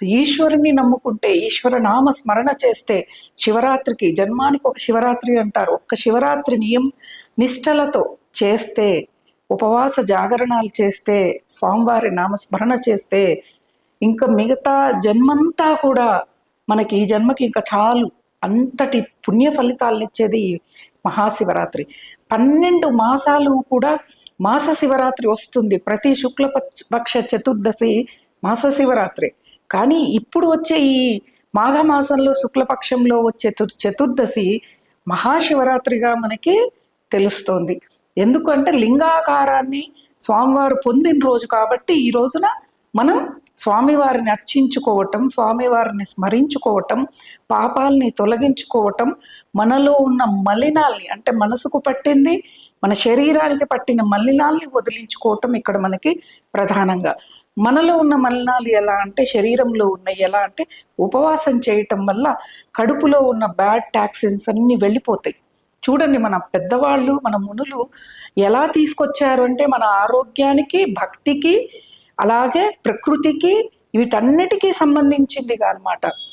ఈశ్వరుని నమ్ముకుంటే, ఈశ్వర నామ స్మరణ చేస్తే, శివరాత్రికి జన్మానికి ఒక శివరాత్రి అంటారు. ఒక్క శివరాత్రి నిష్టలతో చేస్తే, ఉపవాస జాగరణాలు చేస్తే, స్వామివారి నామస్మరణ చేస్తే, ఇంకా మిగతా జన్మంతా కూడా మనకి ఈ జన్మకి ఇంకా చాలు అంతటి పుణ్య ఫలితాలను ఇచ్చేది మహాశివరాత్రి. 12 మాసాలు కూడా మాస శివరాత్రి వస్తుంది. ప్రతి శుక్లపక్ష చతుర్దశి మాస శివరాత్రి. కానీ ఇప్పుడు వచ్చే ఈ మాఘమాసంలో శుక్లపక్షంలో వచ్చే చతుర్దశి మహాశివరాత్రిగా మనకి తెలుస్తోంది. ఎందుకంటే లింగాకారాన్ని స్వామివారు పొందిన రోజు కాబట్టి ఈ రోజున మనం స్వామివారిని అర్చించుకోవటం, స్వామివారిని స్మరించుకోవటం, పాపాలని తొలగించుకోవటం, మనలో ఉన్న మలినాల్ని అంటే మనసుకు పట్టింది, మన శరీరానికి పట్టిన మలినాల్ని వదిలించుకోవటం ఇక్కడ మనకి ప్రధానంగా. మనలో ఉన్న మలినాలు ఎలా అంటే, శరీరంలో ఉన్నాయి ఎలా అంటే, ఉపవాసం చేయటం వల్ల కడుపులో ఉన్న బ్యాడ్ టాక్సిన్స్ అన్నీ వెళ్ళిపోతాయి. చూడండి, మన పెద్దవాళ్ళు, మన మునులు ఎలా తీసుకొచ్చారు అంటే, మన ఆరోగ్యానికి, భక్తికి, అలాగే ప్రకృతికి, వీటన్నిటికీ సంబంధించిందిగా అనమాట.